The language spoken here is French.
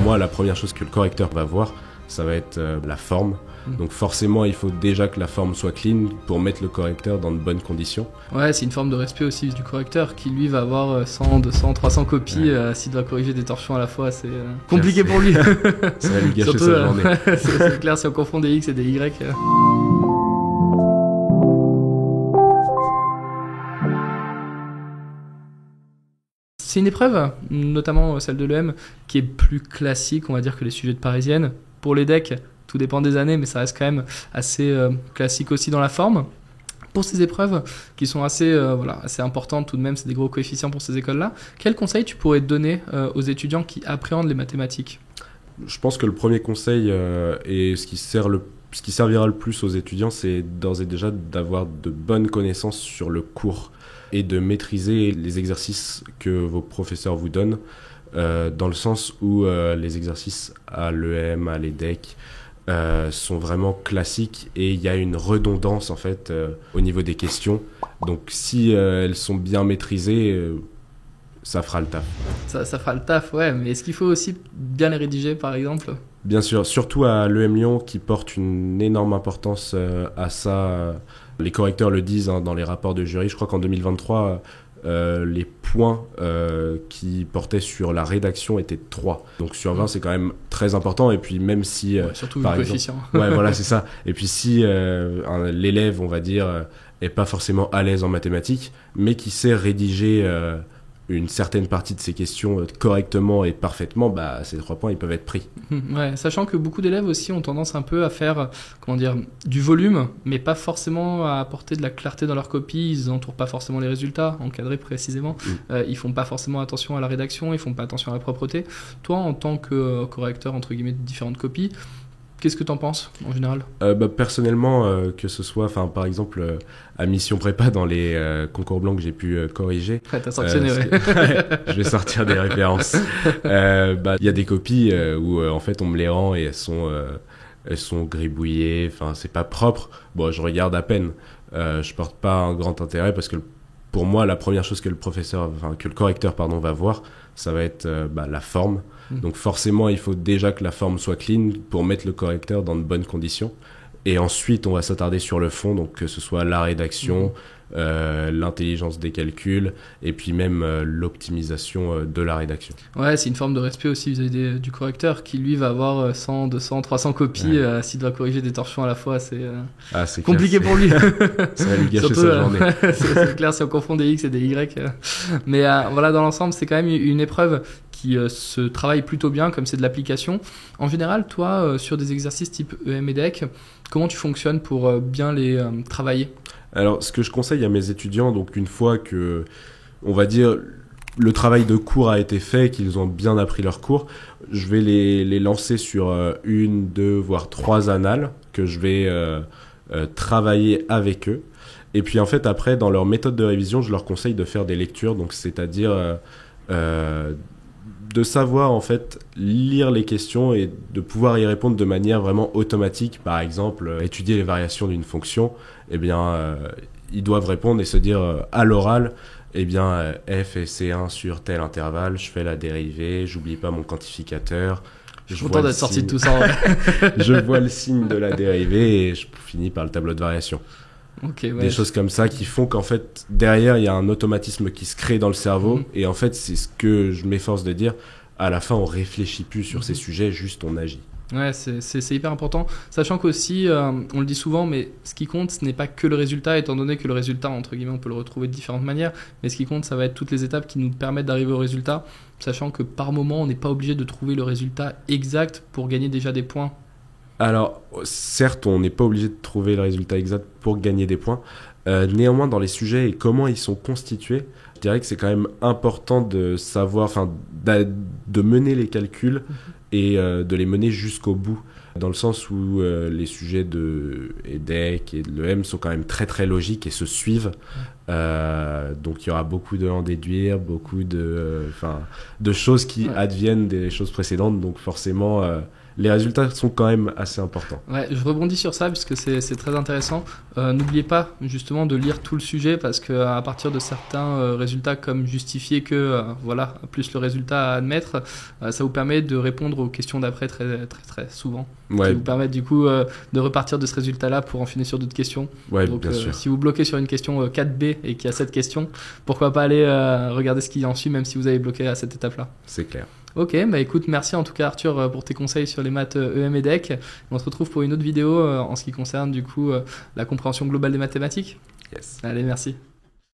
moi, la première chose que le correcteur va voir, ça va être la forme. Donc forcément, il faut déjà que la forme soit clean pour mettre le correcteur dans de bonnes conditions. Ouais, c'est une forme de respect aussi du correcteur qui lui va avoir 100, 200, 300 copies. S'il doit corriger des torsions à la fois, c'est compliqué pour lui. Ça va lui gâcher Surtout, sa journée. c'est clair, si on confond des X et des Y. C'est une épreuve, notamment celle de l'EM, qui est plus classique, on va dire, que les sujets de parisienne. Pour les decks, tout dépend des années, mais ça reste quand même assez classique aussi dans la forme. Pour ces épreuves, qui sont assez importantes tout de même, c'est des gros coefficients pour ces écoles-là, quels conseils tu pourrais donner aux étudiants qui appréhendent les mathématiques ? Je pense que le premier conseil, et ce qui servira le plus aux étudiants, c'est d'ores et déjà d'avoir de bonnes connaissances sur le cours et de maîtriser les exercices que vos professeurs vous donnent, dans le sens où les exercices à l'EM, à l'EDEC, sont vraiment classiques et il y a une redondance en fait au niveau des questions. Donc si elles sont bien maîtrisées, ça fera le taf. Ça fera le taf, ouais, mais est-ce qu'il faut aussi bien les rédiger par exemple ? Bien sûr, surtout à l'EM Lyon qui porte une énorme importance à ça. Les correcteurs le disent dans les rapports de jury. Je crois qu'en 2023, les points qui portaient sur la rédaction étaient 3. Donc sur 20, c'est quand même très important. Et puis même si... surtout le coefficient. Ouais, voilà, c'est ça. Et puis si l'élève, on va dire, est pas forcément à l'aise en mathématiques, mais qui sait rédiger une certaine partie de ces questions correctement et parfaitement, bah, ces 3 points, ils peuvent être pris. Ouais, sachant que beaucoup d'élèves aussi ont tendance un peu à faire, du volume, mais pas forcément à apporter de la clarté dans leur copie. Ils n'entourent pas forcément les résultats, encadrés précisément. Ils font pas forcément attention à la rédaction, ils font pas attention à la propreté. Toi, en tant que correcteur, entre guillemets, de différentes copies, qu'est-ce que t'en penses, en général ? Personnellement, que ce soit, par exemple, à Mission Prépa, dans les concours blancs que j'ai pu corriger... Ouais, t'as sanctionné, ouais. Je vais sortir des références. Il y a des copies où, en fait, on me les rend et elles sont gribouillées, c'est pas propre. Bon, je regarde à peine. Je porte pas un grand intérêt parce que, pour moi, la première chose que le correcteur, va voir, ça va être la forme. Donc forcément, il faut déjà que la forme soit clean pour mettre le correcteur dans de bonnes conditions. Et ensuite, on va s'attarder sur le fond, donc que ce soit la rédaction, l'intelligence des calculs, et puis même l'optimisation de la rédaction. Ouais, c'est une forme de respect aussi vis-à-vis du correcteur, qui lui va avoir 100, 200, 300 copies. S'il doit corriger des torsions à la fois, c'est compliqué pour lui. Ça va lui gâcher sa journée. C'est clair, si on confond des X et des Y. Mais voilà, dans l'ensemble, c'est quand même une épreuve qui se travaille plutôt bien, comme c'est de l'application. En général, toi, sur des exercices type EM et DEC, comment tu fonctionnes pour bien les travailler ? Alors, ce que je conseille à mes étudiants, donc une fois que, on va dire, le travail de cours a été fait, qu'ils ont bien appris leur cours, je vais les lancer sur 1, 2, voire 3 annales que je vais travailler avec eux. Et puis, en fait, après, dans leur méthode de révision, je leur conseille de faire des lectures, donc c'est-à-dire... de savoir en fait lire les questions et de pouvoir y répondre de manière vraiment automatique. Par exemple, étudier les variations d'une fonction, ils doivent répondre et se dire à l'oral, f est C1 sur tel intervalle, je fais la dérivée, j'oublie pas mon quantificateur. Je suis content d'être sorti de tout ça. Je vois le signe de la dérivée et je finis par le tableau de variation. Okay, ouais. Des choses comme ça qui font qu'en fait derrière il y a un automatisme qui se crée dans le cerveau et en fait c'est ce que je m'efforce de dire, à la fin on réfléchit plus sur ces sujets, juste on agit. Ouais, c'est hyper important, sachant qu'aussi on le dit souvent, mais ce qui compte ce n'est pas que le résultat, étant donné que le résultat entre guillemets on peut le retrouver de différentes manières, mais ce qui compte ça va être toutes les étapes qui nous permettent d'arriver au résultat, sachant que par moment on n'est pas obligé de trouver le résultat exact pour gagner déjà des points. Alors, certes, on n'est pas obligé de trouver le résultat exact pour gagner des points. Néanmoins, dans les sujets et comment ils sont constitués, je dirais que c'est quand même important de savoir, de mener les calculs et de les mener jusqu'au bout. Dans le sens où les sujets de EDEC et de l'EM sont quand même très très logiques et se suivent. Donc il y aura beaucoup de en déduire, beaucoup de choses qui adviennent des choses précédentes. Donc forcément, les résultats sont quand même assez importants. Ouais, je rebondis sur ça puisque c'est très intéressant. N'oubliez pas justement de lire tout le sujet parce qu'à partir de certains résultats comme justifier que voilà, plus le résultat à admettre, ça vous permet de répondre aux questions d'après très, très, très souvent. Ouais. Qui vous permettent du coup de repartir de ce résultat-là pour enchaîner sur d'autres questions. Ouais, Donc bien sûr. si vous bloquez sur une question 4B et qu'il y a cette question, pourquoi pas aller regarder ce qui en suit même si vous avez bloqué à cette étape-là. C'est clair. Ok, bah écoute, merci en tout cas Arthur pour tes conseils sur les maths EM et DEC. On se retrouve pour une autre vidéo en ce qui concerne du coup la compréhension globale des mathématiques. Yes. Allez, merci.